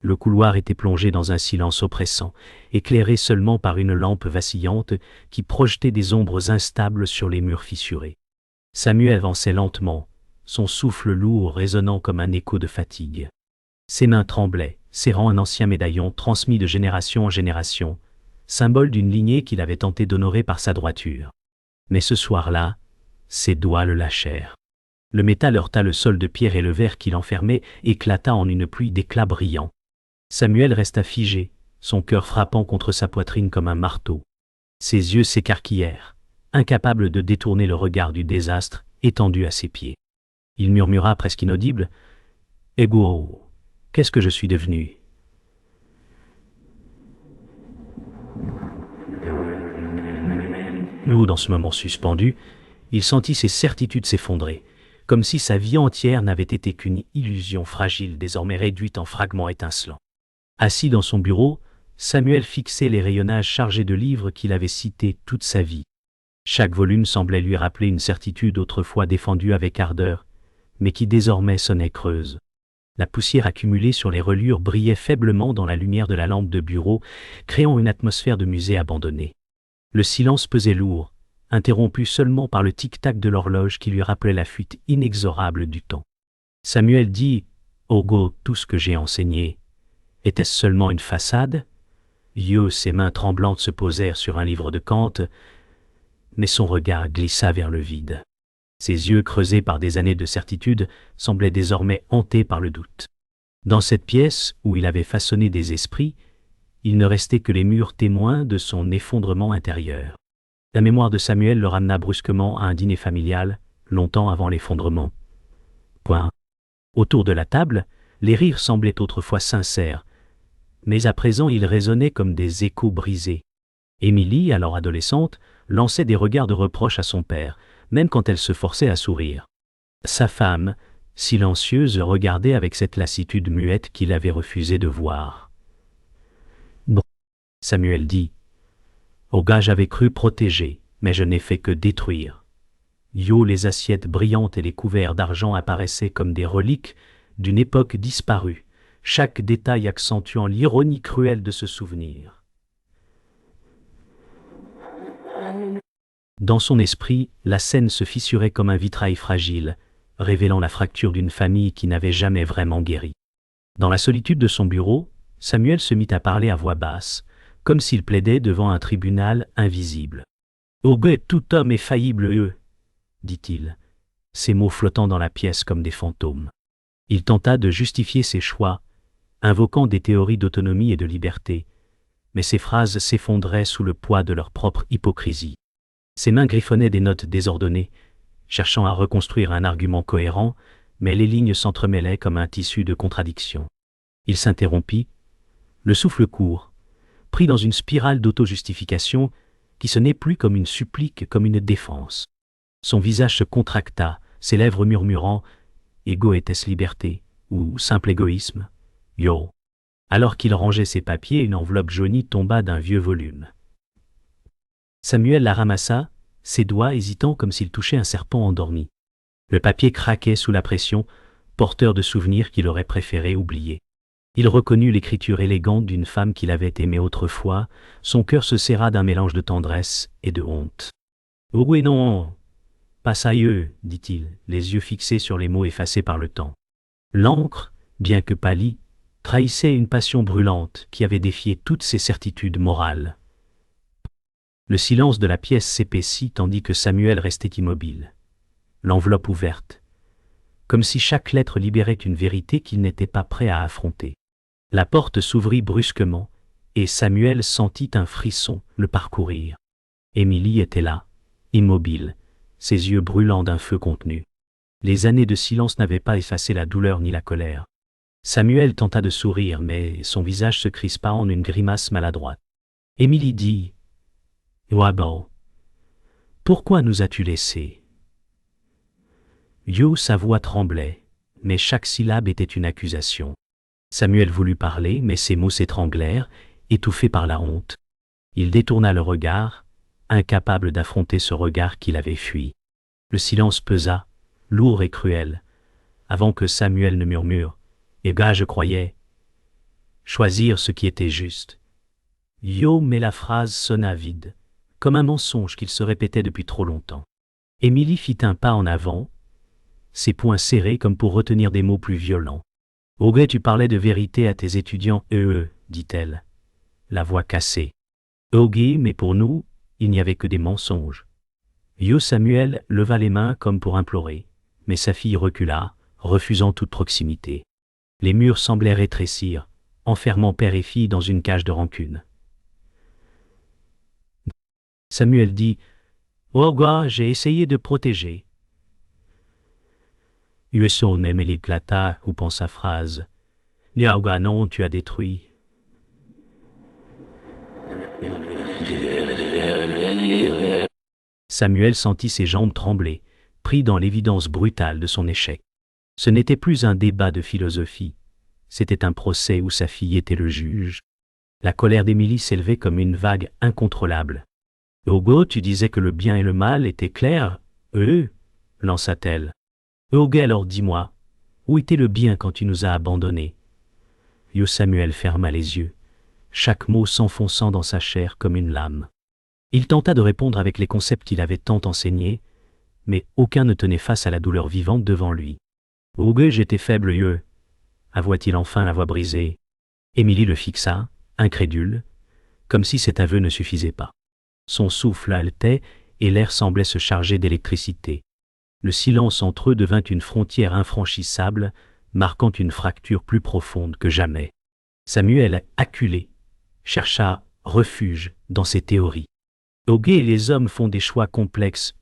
Le couloir était plongé dans un silence oppressant, éclairé seulement par une lampe vacillante qui projetait des ombres instables sur les murs fissurés. Samuel avançait lentement, son souffle lourd résonnant comme un écho de fatigue. Ses mains tremblaient, serrant un ancien médaillon transmis de génération en génération, symbole d'une lignée qu'il avait tenté d'honorer par sa droiture. Mais ce soir-là, ses doigts le lâchèrent. Le métal heurta le sol de pierre et le verre qui l'enfermait éclata en une pluie d'éclats brillants. Samuel resta figé, son cœur frappant contre sa poitrine comme un marteau. Ses yeux s'écarquillèrent, incapable de détourner le regard du désastre étendu à ses pieds. Il murmura presque inaudible « Ego, qu'est-ce que je suis devenu ?» Ou dans ce moment suspendu, il sentit ses certitudes s'effondrer, comme si sa vie entière n'avait été qu'une illusion fragile désormais réduite en fragments étincelants. Assis dans son bureau, Samuel fixait les rayonnages chargés de livres qu'il avait cités toute sa vie. Chaque volume semblait lui rappeler une certitude autrefois défendue avec ardeur, mais qui désormais sonnait creuse. La poussière accumulée sur les reliures brillait faiblement dans la lumière de la lampe de bureau, créant une atmosphère de musée abandonné. Le silence pesait lourd, interrompu seulement par le tic-tac de l'horloge qui lui rappelait la fuite inexorable du temps. Samuel dit « Ogo, tout ce que j'ai enseigné, était-ce seulement une façade ?» Ses mains tremblantes se posèrent sur un livre de Kant, mais son regard glissa vers le vide. Ses yeux creusés par des années de certitude semblaient désormais hantés par le doute. Dans cette pièce où il avait façonné des esprits, il ne restait que les murs témoins de son effondrement intérieur. La mémoire de Samuel le ramena brusquement à un dîner familial, longtemps avant l'effondrement. Autour de la table, les rires semblaient autrefois sincères, mais à présent ils résonnaient comme des échos brisés. Émilie, alors adolescente, lançait des regards de reproche à son père, même quand elle se forçait à sourire. Sa femme, silencieuse, regardait avec cette lassitude muette qu'il avait refusé de voir. Bon, Samuel dit. Oga, j'avais cru protéger, mais je n'ai fait que détruire. Les assiettes brillantes et les couverts d'argent apparaissaient comme des reliques d'une époque disparue, chaque détail accentuant l'ironie cruelle de ce souvenir. Dans son esprit, la scène se fissurait comme un vitrail fragile, révélant la fracture d'une famille qui n'avait jamais vraiment guéri. Dans la solitude de son bureau, Samuel se mit à parler à voix basse, comme s'il plaidait devant un tribunal invisible. « Ogue, tout homme est faillible, dit-il, ses mots flottant dans la pièce comme des fantômes. Il tenta de justifier ses choix, invoquant des théories d'autonomie et de liberté, mais ses phrases s'effondraient sous le poids de leur propre hypocrisie. Ses mains griffonnaient des notes désordonnées, cherchant à reconstruire un argument cohérent, mais les lignes s'entremêlaient comme un tissu de contradictions. Il s'interrompit, le souffle court, pris dans une spirale d'auto-justification qui sonnait plus comme une supplique, comme une défense. Son visage se contracta, ses lèvres murmurant « Ego était-ce liberté ?» ou « simple égoïsme ?» Yo. Alors qu'il rangeait ses papiers, une enveloppe jaunie tomba d'un vieux volume. Samuel la ramassa, ses doigts hésitant comme s'il touchait un serpent endormi. Le papier craquait sous la pression, porteur de souvenirs qu'il aurait préféré oublier. Il reconnut l'écriture élégante d'une femme qu'il avait aimée autrefois, son cœur se serra d'un mélange de tendresse et de honte. « Oui, non, pas ça, dit-il, les yeux fixés sur les mots effacés par le temps. L'encre, bien que pâlie, trahissait une passion brûlante qui avait défié toutes ses certitudes morales. Le silence de la pièce s'épaissit tandis que Samuel restait immobile, l'enveloppe ouverte, comme si chaque lettre libérait une vérité qu'il n'était pas prêt à affronter. La porte s'ouvrit brusquement, et Samuel sentit un frisson le parcourir. Émilie était là, immobile, ses yeux brûlants d'un feu contenu. Les années de silence n'avaient pas effacé la douleur ni la colère. Samuel tenta de sourire, mais son visage se crispa en une grimace maladroite. Émilie dit « Wabo, pourquoi nous as-tu laissés ?» Sa voix tremblait, mais chaque syllabe était une accusation. Samuel voulut parler, mais ses mots s'étranglèrent, étouffés par la honte. Il détourna le regard, incapable d'affronter ce regard qu'il avait fui. Le silence pesa, lourd et cruel, avant que Samuel ne murmure « Eh gars, je croyais choisir ce qui était juste. Yo, mais la phrase sonna vide, comme un mensonge qu'il se répétait depuis trop longtemps. Émilie fit un pas en avant, ses poings serrés comme pour retenir des mots plus violents. « Auguet, tu parlais de vérité à tes étudiants, dit-elle, la voix cassée. Auguet, mais pour nous, il n'y avait que des mensonges. » Yo Samuel leva les mains comme pour implorer, mais sa fille recula, refusant toute proximité. Les murs semblaient rétrécir, enfermant père et fille dans une cage de rancune. Samuel dit « Auguet, j'ai essayé de protéger. » Son même il éclata, coupant sa phrase. « Auguet, non, tu as détruit. » Samuel sentit ses jambes trembler, pris dans l'évidence brutale de son échec. Ce n'était plus un débat de philosophie, c'était un procès où sa fille était le juge. La colère d'Émilie s'élevait comme une vague incontrôlable. « Auguet, tu disais que le bien et le mal étaient clairs, lança-t-elle. « Auguet, alors dis-moi, où était le bien quand tu nous as abandonnés ?» Yo Samuel ferma les yeux, chaque mot s'enfonçant dans sa chair comme une lame. Il tenta de répondre avec les concepts qu'il avait tant enseignés, mais aucun ne tenait face à la douleur vivante devant lui. « Auguet, j'étais faible, avoua-t-il enfin la voix brisée. Émilie le fixa, incrédule, comme si cet aveu ne suffisait pas. Son souffle haletait et l'air semblait se charger d'électricité. Le silence entre eux devint une frontière infranchissable, marquant une fracture plus profonde que jamais. Samuel, acculé, chercha refuge dans ses théories. Auguet et les hommes font des choix complexes,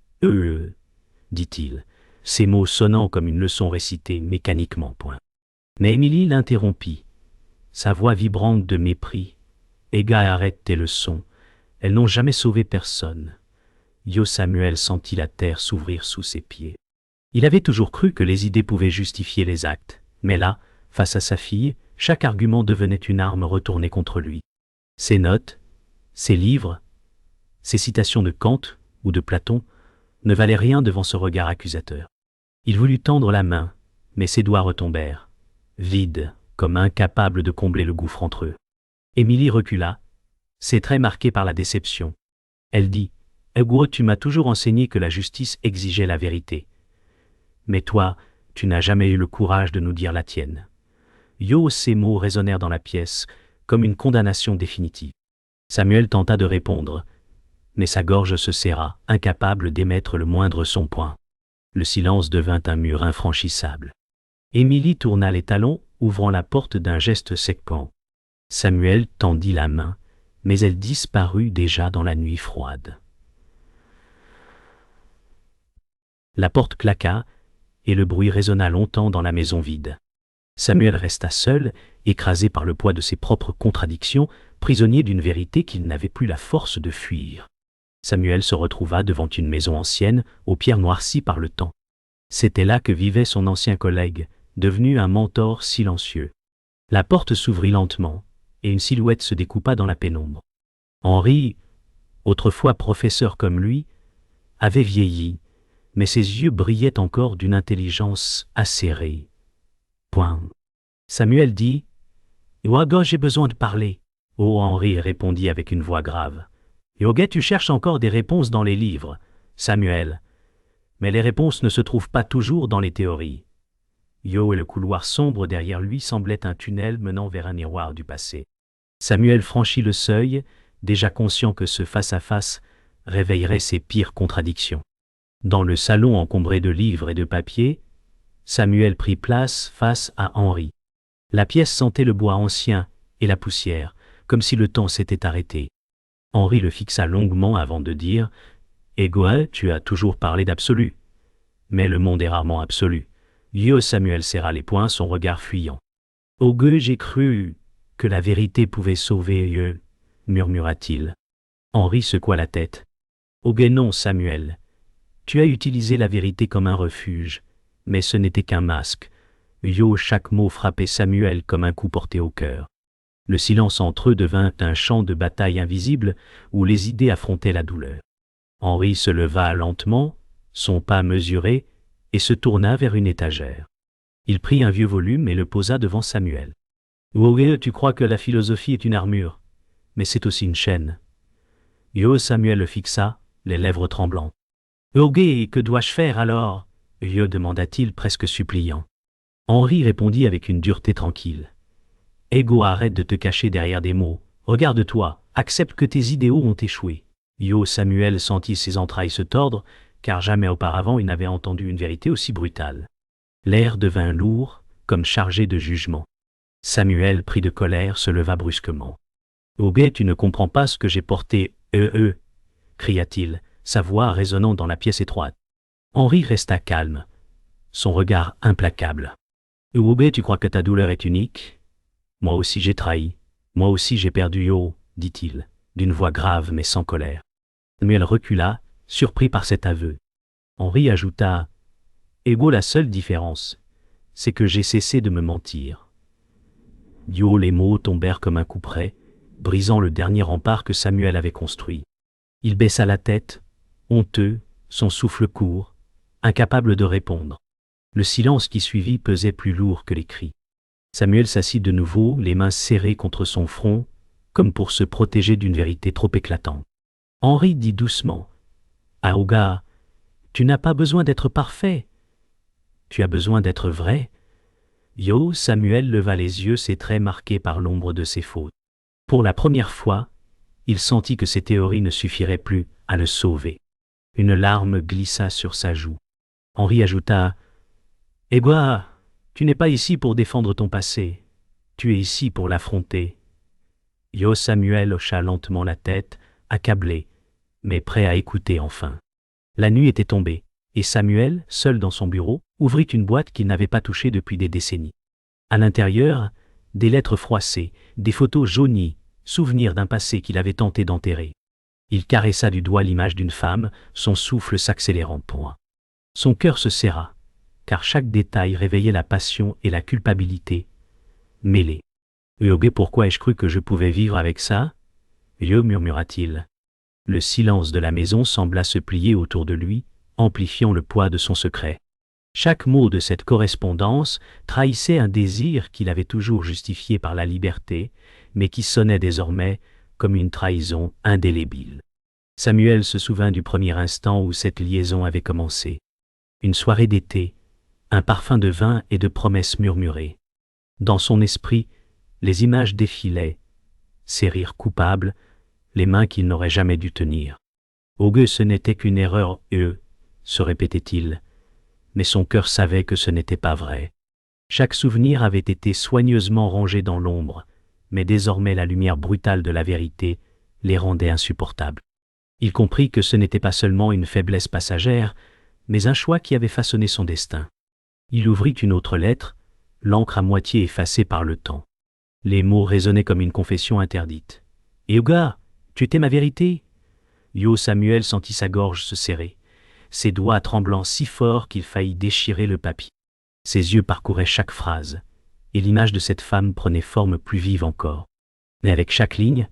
dit-il, ces mots sonnant comme une leçon récitée mécaniquement. Mais Émilie l'interrompit, sa voix vibrante de mépris. « Auguet, arrête tes leçons, elles n'ont jamais sauvé personne. » Yo Samuel sentit la terre s'ouvrir sous ses pieds. Il avait toujours cru que les idées pouvaient justifier les actes, mais là, face à sa fille, chaque argument devenait une arme retournée contre lui. Ses notes, ses livres, ses citations de Kant ou de Platon ne valaient rien devant ce regard accusateur. Il voulut tendre la main, mais ses doigts retombèrent, vides, comme incapables de combler le gouffre entre eux. Émilie recula, ses traits marqués par la déception. Elle dit « Auguet, tu m'as toujours enseigné que la justice exigeait la vérité. Mais toi, tu n'as jamais eu le courage de nous dire la tienne. » Yo, ces mots résonnèrent dans la pièce, comme une condamnation définitive. Samuel tenta de répondre, mais sa gorge se serra, incapable d'émettre le moindre son. Le silence devint un mur infranchissable. Émilie tourna les talons, ouvrant la porte d'un geste séquent. Samuel tendit la main, mais elle disparut déjà dans la nuit froide. La porte claqua, et le bruit résonna longtemps dans la maison vide. Samuel resta seul, écrasé par le poids de ses propres contradictions, prisonnier d'une vérité qu'il n'avait plus la force de fuir. Samuel se retrouva devant une maison ancienne, aux pierres noircies par le temps. C'était là que vivait son ancien collègue, devenu un mentor silencieux. La porte s'ouvrit lentement, et une silhouette se découpa dans la pénombre. Henri, autrefois professeur comme lui, avait vieilli, mais ses yeux brillaient encore d'une intelligence acérée. Samuel dit « Auguet, j'ai besoin de parler. » Oh, Henri répondit avec une voix grave. « Auguet, tu cherches encore des réponses dans les livres, Samuel. Mais les réponses ne se trouvent pas toujours dans les théories. » Yo et le couloir sombre derrière lui semblait un tunnel menant vers un miroir du passé. Samuel franchit le seuil, déjà conscient que ce face-à-face réveillerait ses pires contradictions. Dans le salon encombré de livres et de papiers, Samuel prit place face à Henri. La pièce sentait le bois ancien et la poussière, comme si le temps s'était arrêté. Henri le fixa longuement avant de dire « Auguet, tu as toujours parlé d'absolu. Mais le monde est rarement absolu. » Yo Samuel serra les poings, son regard fuyant. « Auguet, j'ai cru que la vérité pouvait sauver, murmura-t-il. Henri secoua la tête. « Auguet, non, Samuel. Tu as utilisé la vérité comme un refuge, mais ce n'était qu'un masque. » Yo, chaque mot frappait Samuel comme un coup porté au cœur. Le silence entre eux devint un champ de bataille invisible où les idées affrontaient la douleur. Henri se leva lentement, son pas mesuré, et se tourna vers une étagère. Il prit un vieux volume et le posa devant Samuel. Woge, tu crois que la philosophie est une armure, mais c'est aussi une chaîne. Yo Samuel le fixa, les lèvres tremblantes. Woge, que dois-je faire alors? Yo demanda-t-il presque suppliant. Henri répondit avec une dureté tranquille. Ego, arrête de te cacher derrière des mots. Regarde-toi, accepte que tes idéaux ont échoué. Yo Samuel sentit ses entrailles se tordre, car jamais auparavant il n'avait entendu une vérité aussi brutale. L'air devint lourd, comme chargé de jugement. Samuel, pris de colère, se leva brusquement. « Oguet, tu ne comprends pas ce que j'ai porté, cria-t-il, sa voix résonnant dans la pièce étroite. Henri resta calme, son regard implacable. « Oguet, tu crois que ta douleur est unique? Moi aussi j'ai trahi, moi aussi j'ai perdu Yo, dit-il, d'une voix grave mais sans colère. Samuel recula, surpris par cet aveu. Henri ajouta « Ego, la seule différence, c'est que j'ai cessé de me mentir. » Yo, les mots tombèrent comme un coup près, brisant le dernier rempart que Samuel avait construit. Il baissa la tête, honteux, son souffle court, incapable de répondre. Le silence qui suivit pesait plus lourd que les cris. Samuel s'assit de nouveau, les mains serrées contre son front, comme pour se protéger d'une vérité trop éclatante. Henri dit doucement « Aouga, tu n'as pas besoin d'être parfait. Tu as besoin d'être vrai. » Yo, Samuel leva les yeux, ses traits marqués par l'ombre de ses fautes. Pour la première fois, il sentit que ses théories ne suffiraient plus à le sauver. Une larme glissa sur sa joue. Henri ajouta « Eh bien, tu n'es pas ici pour défendre ton passé, tu es ici pour l'affronter. » Yo Samuel hocha lentement la tête, accablé, mais prêt à écouter enfin. La nuit était tombée, et Samuel, seul dans son bureau, ouvrit une boîte qu'il n'avait pas touchée depuis des décennies. À l'intérieur, des lettres froissées, des photos jaunies, souvenirs d'un passé qu'il avait tenté d'enterrer. Il caressa du doigt l'image d'une femme, son souffle s'accélérant point. Son cœur se serra, car chaque détail réveillait la passion et la culpabilité, mêlées. « Yogué, pourquoi ai-je cru que je pouvais vivre avec ça ?» Yo, murmura-t-il. Le silence de la maison sembla se plier autour de lui, amplifiant le poids de son secret. Chaque mot de cette correspondance trahissait un désir qu'il avait toujours justifié par la liberté, mais qui sonnait désormais comme une trahison indélébile. Samuel se souvint du premier instant où cette liaison avait commencé. Une soirée d'été, un parfum de vin et de promesses murmurées. Dans son esprit, les images défilaient, ses rires coupables, les mains qu'il n'aurait jamais dû tenir. « Augue, ce n'était qu'une erreur, se répétait-il, mais son cœur savait que ce n'était pas vrai. Chaque souvenir avait été soigneusement rangé dans l'ombre, mais désormais la lumière brutale de la vérité les rendait insupportables. Il comprit que ce n'était pas seulement une faiblesse passagère, mais un choix qui avait façonné son destin. Il ouvrit une autre lettre, l'encre à moitié effacée par le temps. Les mots résonnaient comme une confession interdite. « Yoga, tu étais ma vérité ?» Yo Samuel sentit sa gorge se serrer, ses doigts tremblant si fort qu'il faillit déchirer le papier. Ses yeux parcouraient chaque phrase, et l'image de cette femme prenait forme plus vive encore. Mais avec chaque ligne,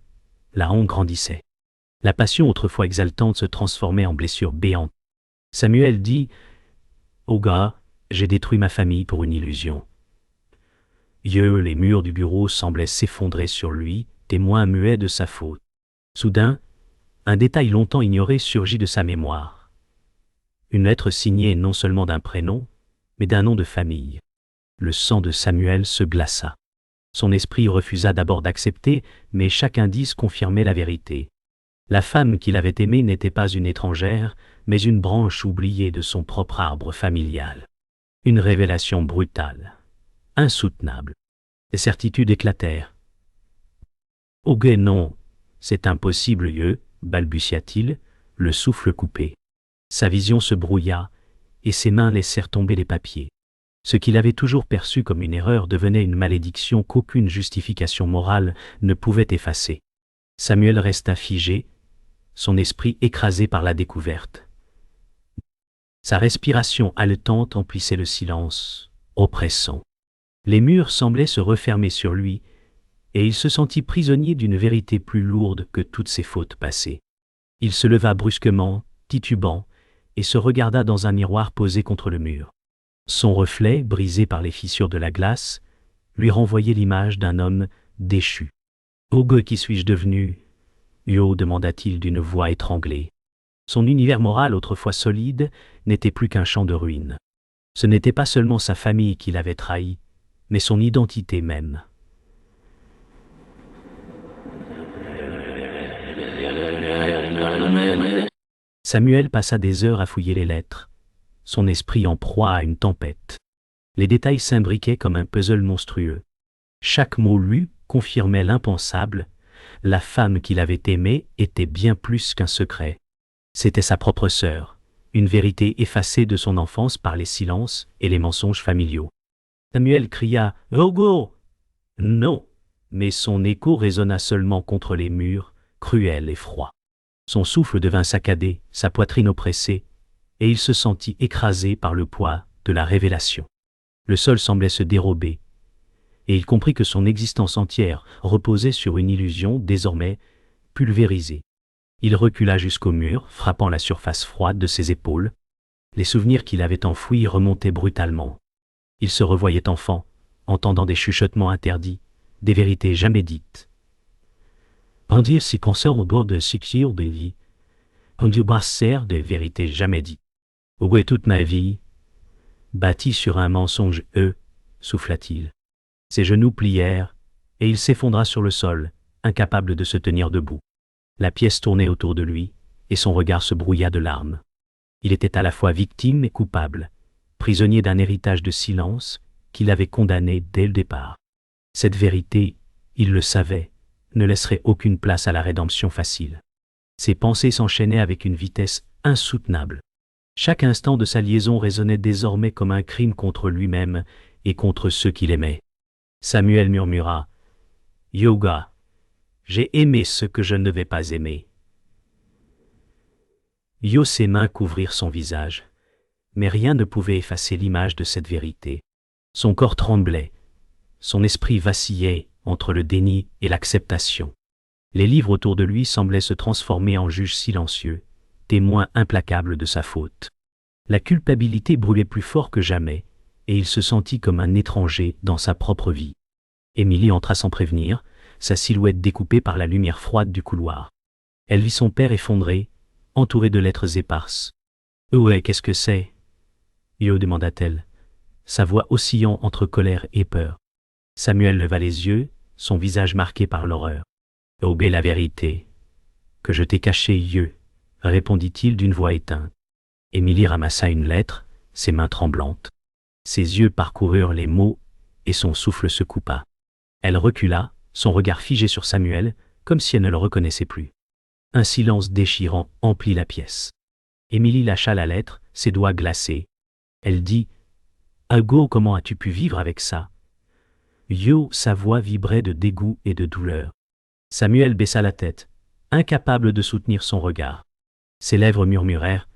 la honte grandissait. La passion autrefois exaltante se transformait en blessure béante. Samuel dit « Yoga, j'ai détruit ma famille pour une illusion. » Les murs du bureau semblaient s'effondrer sur lui, témoin muet de sa faute. Soudain, un détail longtemps ignoré surgit de sa mémoire. Une lettre signée non seulement d'un prénom, mais d'un nom de famille. Le sang de Samuel se glaça. Son esprit refusa d'abord d'accepter, mais chaque indice confirmait la vérité. La femme qu'il avait aimée n'était pas une étrangère, mais une branche oubliée de son propre arbre familial. Une révélation brutale, insoutenable. Les certitudes éclatèrent. « Augue, non, c'est impossible, balbutia-t-il, le souffle coupé. Sa vision se brouilla, et ses mains laissèrent tomber les papiers. Ce qu'il avait toujours perçu comme une erreur devenait une malédiction qu'aucune justification morale ne pouvait effacer. Samuel resta figé, son esprit écrasé par la découverte. Sa respiration haletante emplissait le silence, oppressant. Les murs semblaient se refermer sur lui, et il se sentit prisonnier d'une vérité plus lourde que toutes ses fautes passées. Il se leva brusquement, titubant, et se regarda dans un miroir posé contre le mur. Son reflet, brisé par les fissures de la glace, lui renvoyait l'image d'un homme déchu. « Oge, qui suis-je devenu » Yo demanda-t-il d'une voix étranglée. Son univers moral, autrefois solide, n'était plus qu'un champ de ruines. Ce n'était pas seulement sa famille qui l'avait trahi, mais son identité même. Samuel passa des heures à fouiller les lettres, son esprit en proie à une tempête. Les détails s'imbriquaient comme un puzzle monstrueux. Chaque mot lu confirmait l'impensable, la femme qu'il avait aimée était bien plus qu'un secret. C'était sa propre sœur, une vérité effacée de son enfance par les silences et les mensonges familiaux. Samuel cria « Ogo !» Non, mais son écho résonna seulement contre les murs, cruel et froid. Son souffle devint saccadé, sa poitrine oppressée, et il se sentit écrasé par le poids de la révélation. Le sol semblait se dérober, et il comprit que son existence entière reposait sur une illusion désormais pulvérisée. Il recula jusqu'au mur, frappant la surface froide de ses épaules. Les souvenirs qu'il avait enfouis remontaient brutalement. Il se revoyait enfant, entendant des chuchotements interdits, des vérités jamais dites. On dit si concerne au bord de succès de vie. On dit brasser des vérités jamais dites. Où est toute ma vie, bâtie sur un mensonge souffla-t-il. Ses genoux plièrent, et il s'effondra sur le sol, incapable de se tenir debout. La pièce tournait autour de lui, et son regard se brouilla de larmes. Il était à la fois victime et coupable, prisonnier d'un héritage de silence qui l'avait condamné dès le départ. Cette vérité, il le savait, ne laisserait aucune place à la rédemption facile. Ses pensées s'enchaînaient avec une vitesse insoutenable. Chaque instant de sa liaison résonnait désormais comme un crime contre lui-même et contre ceux qu'il aimait. Samuel murmura « Yoga, j'ai aimé ce que je ne devais pas aimer. » Yo, ses mains couvrirent son visage, mais rien ne pouvait effacer l'image de cette vérité. Son corps tremblait, son esprit vacillait entre le déni et l'acceptation. Les livres autour de lui semblaient se transformer en juges silencieux, témoins implacables de sa faute. La culpabilité brûlait plus fort que jamais, et il se sentit comme un étranger dans sa propre vie. Émilie entra sans prévenir, sa silhouette découpée par la lumière froide du couloir. Elle vit son père effondré, entouré de lettres éparses. « Ouais, qu'est-ce que c'est » Yo demanda-t-elle, sa voix oscillant entre colère et peur. Samuel leva les yeux, son visage marqué par l'horreur. « Oh, la vérité, que je t'ai cachée, Yo » répondit-il d'une voix éteinte. Émilie ramassa une lettre, ses mains tremblantes. Ses yeux parcoururent les mots, et son souffle se coupa. Elle recula, son regard figé sur Samuel, comme si elle ne le reconnaissait plus. Un silence déchirant emplit la pièce. Émilie lâcha la lettre, ses doigts glacés. Elle dit « Hugo, comment as-tu pu vivre avec ça ?» Yo, sa voix vibrait de dégoût et de douleur. Samuel baissa la tête, incapable de soutenir son regard. Ses lèvres murmurèrent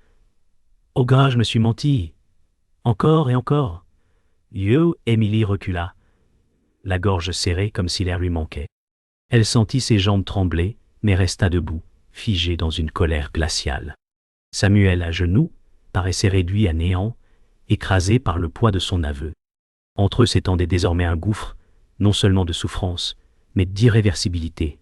« Oh gars, je me suis menti. Encore et encore. » Yo, Émilie recula, la gorge serrée comme si l'air lui manquait. Elle sentit ses jambes trembler, mais resta debout, figée dans une colère glaciale. Samuel, à genoux, paraissait réduit à néant, écrasé par le poids de son aveu. Entre eux s'étendait désormais un gouffre, non seulement de souffrance, mais d'irréversibilité.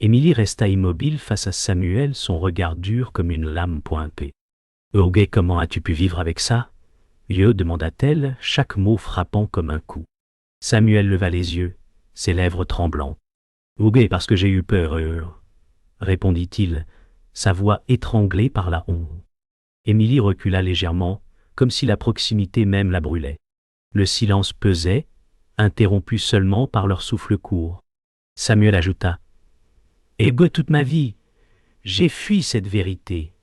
Émilie resta immobile face à Samuel, son regard dur comme une lame pointée. « Oge, comment as-tu pu vivre avec ça ?» Yo, demanda-t-elle, chaque mot frappant comme un coup. Samuel leva les yeux, ses lèvres tremblantes. « Oge, parce que j'ai eu peur, répondit-il, sa voix étranglée par la honte. Émilie recula légèrement, comme si la proximité même la brûlait. Le silence pesait, interrompu seulement par leur souffle court. Samuel ajouta « Et toute ma vie, j'ai fui cette vérité. »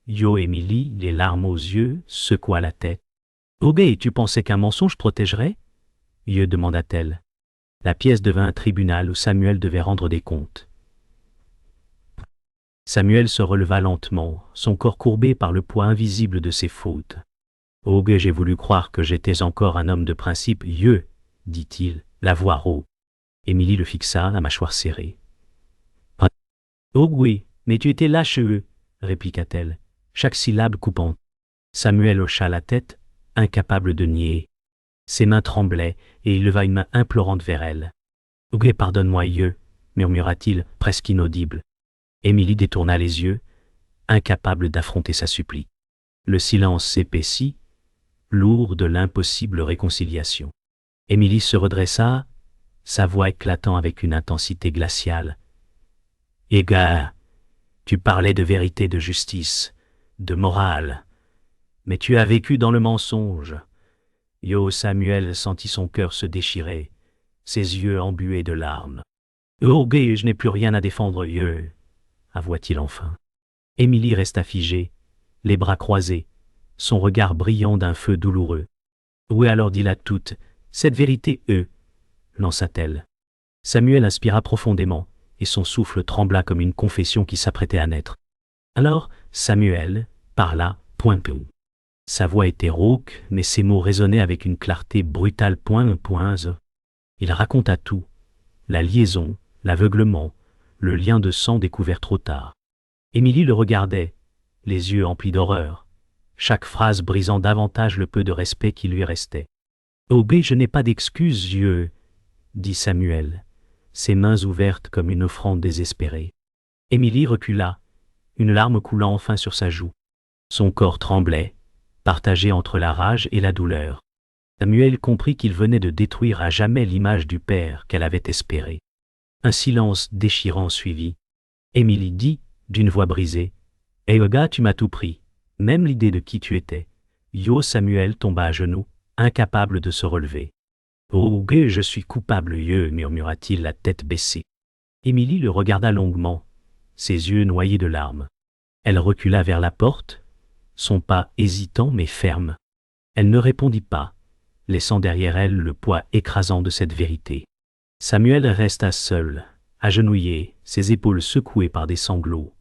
Yo, Émilie, les larmes aux yeux, secoua la tête. « Oge, tu pensais qu'un mensonge protégerait ?» Yo, demanda-t-elle. La pièce devint un tribunal où Samuel devait rendre des comptes. Samuel se releva lentement, son corps courbé par le poids invisible de ses fautes. « Oge, j'ai voulu croire que j'étais encore un homme de principe, Yo, dit-il, la voix rauque. Émilie le fixa, la mâchoire serrée. « Oh oui, mais tu étais lâche, répliqua-t-elle, chaque syllabe coupante. Samuel hocha la tête, incapable de nier. Ses mains tremblaient, et il leva une main implorante vers elle. « Ougé, pardonne-moi, Yeux, murmura-t-il, presque inaudible. Émilie détourna les yeux, incapable d'affronter sa supplie. Le silence s'épaissit, lourd de l'impossible réconciliation. Émilie se redressa, sa voix éclatant avec une intensité glaciale. « Égard, tu parlais de vérité, de justice, de morale, mais tu as vécu dans le mensonge. » Yo Samuel sentit son cœur se déchirer, ses yeux embués de larmes. « Oh, Gay, je n'ai plus rien à défendre, Yo, » avoua-t-il enfin. Émilie resta figée, les bras croisés, son regard brillant d'un feu douloureux. « Oui, alors dis-la toute, cette vérité, lança-t-elle. Samuel inspira profondément, et son souffle trembla comme une confession qui s'apprêtait à naître. Alors, Samuel parla, point peu. Sa voix était rauque, mais ses mots résonnaient avec une clarté brutale, point. Il raconta tout, la liaison, l'aveuglement, le lien de sang découvert trop tard. Émilie le regardait, les yeux emplis d'horreur, chaque phrase brisant davantage le peu de respect qui lui restait. « Oh, B, je n'ai pas d'excuses, Dieu, » dit Samuel, ses mains ouvertes comme une offrande désespérée. Émilie recula, une larme coulant enfin sur sa joue. Son corps tremblait, partagé entre la rage et la douleur. Samuel comprit qu'il venait de détruire à jamais l'image du père qu'elle avait espéré. Un silence déchirant suivit. Émilie dit, d'une voix brisée, « Eh, gars, tu m'as tout pris, même l'idée de qui tu étais. » Yo Samuel tomba à genoux, incapable de se relever. « Oh, gay, je suis coupable, Yo, » murmura-t-il, la tête baissée. Émilie le regarda longuement, ses yeux noyés de larmes. Elle recula vers la porte, son pas hésitant mais ferme. Elle ne répondit pas, laissant derrière elle le poids écrasant de cette vérité. Samuel resta seul, agenouillé, ses épaules secouées par des sanglots.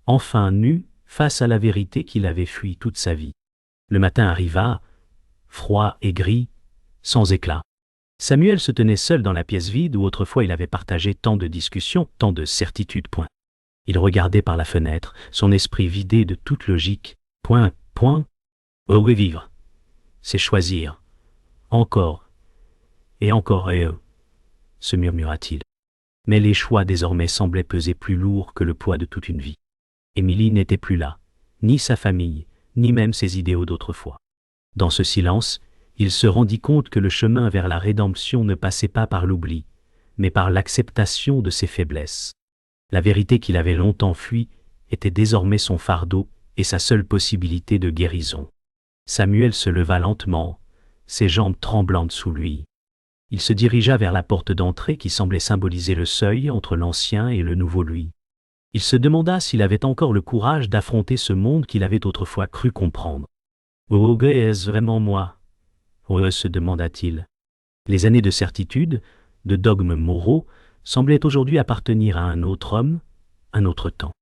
Enfin nu, face à la vérité qu'il avait fui toute sa vie. Le matin arriva, froid et gris, sans éclat. Samuel se tenait seul dans la pièce vide où autrefois il avait partagé tant de discussions, tant de certitudes. Il regardait par la fenêtre, son esprit vidé de toute logique. Oh oui, vivre, c'est choisir. Encore, et encore, se murmura-t-il. Mais les choix désormais semblaient peser plus lourd que le poids de toute une vie. Émilie n'était plus là, ni sa famille, ni même ses idéaux d'autrefois. Dans ce silence, il se rendit compte que le chemin vers la rédemption ne passait pas par l'oubli, mais par l'acceptation de ses faiblesses. La vérité qu'il avait longtemps fuie était désormais son fardeau et sa seule possibilité de guérison. Samuel se leva lentement, ses jambes tremblantes sous lui. Il se dirigea vers la porte d'entrée qui semblait symboliser le seuil entre l'ancien et le nouveau lui. Il se demanda s'il avait encore le courage d'affronter ce monde qu'il avait autrefois cru comprendre. « Oh, est-ce vraiment moi ?» se demanda-t-il. Les années de certitude, de dogmes moraux, semblaient aujourd'hui appartenir à un autre homme, un autre temps.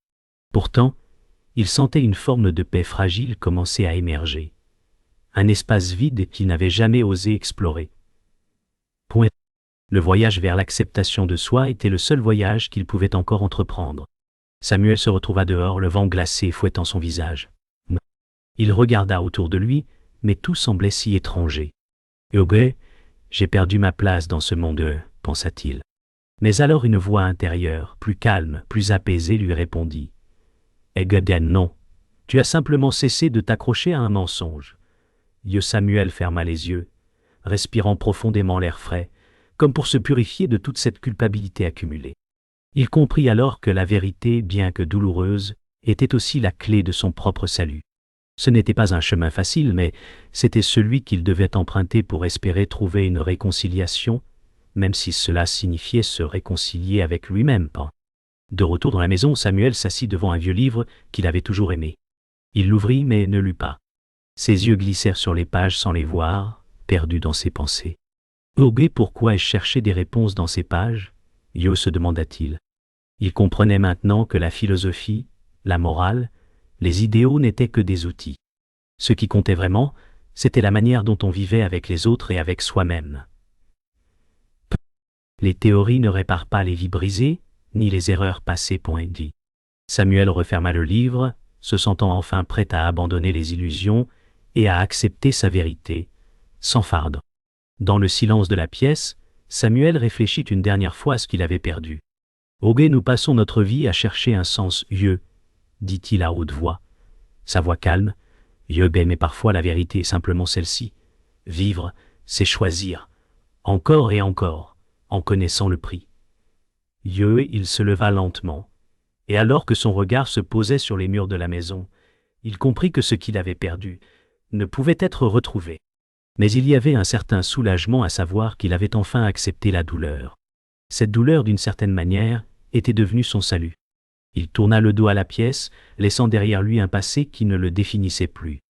Pourtant, il sentait une forme de paix fragile commencer à émerger. Un espace vide qu'il n'avait jamais osé explorer. Le voyage vers l'acceptation de soi était le seul voyage qu'il pouvait encore entreprendre. Samuel se retrouva dehors, le vent glacé fouettant son visage. Il regarda autour de lui, mais tout semblait si étranger. « Oh, j'ai perdu ma place dans ce monde, » pensa-t-il. Mais alors une voix intérieure, plus calme, plus apaisée, lui répondit. « Eh, non, tu as simplement cessé de t'accrocher à un mensonge. » Samuel ferma les yeux, respirant profondément l'air frais, comme pour se purifier de toute cette culpabilité accumulée. Il comprit alors que la vérité, bien que douloureuse, était aussi la clé de son propre salut. Ce n'était pas un chemin facile, mais c'était celui qu'il devait emprunter pour espérer trouver une réconciliation, même si cela signifiait se réconcilier avec lui-même. De retour dans la maison, Samuel s'assit devant un vieux livre qu'il avait toujours aimé. Il l'ouvrit mais ne lut pas. Ses yeux glissèrent sur les pages sans les voir, perdus dans ses pensées. « Oh, pourquoi ai-je cherché des réponses dans ces pages ?» Yo se demanda-t-il. Il comprenait maintenant que la philosophie, la morale, les idéaux n'étaient que des outils. Ce qui comptait vraiment, c'était la manière dont on vivait avec les autres et avec soi-même. Les théories ne réparent pas les vies brisées, ni les erreurs passées. Dit. Samuel referma le livre, se sentant enfin prêt à abandonner les illusions et à accepter sa vérité, sans fardeau. Dans le silence de la pièce, Samuel réfléchit une dernière fois à ce qu'il avait perdu. « Ogé, nous passons notre vie à chercher un sens, Dieu, dit-il à haute voix. Sa voix calme, Yeux, mais parfois la vérité est simplement celle-ci. Vivre, c'est choisir, encore et encore, en connaissant le prix. Il se leva lentement, et alors que son regard se posait sur les murs de la maison, il comprit que ce qu'il avait perdu ne pouvait être retrouvé. Mais il y avait un certain soulagement à savoir qu'il avait enfin accepté la douleur. Cette douleur, d'une certaine manière, était devenue son salut. Il tourna le dos à la pièce, laissant derrière lui un passé qui ne le définissait plus.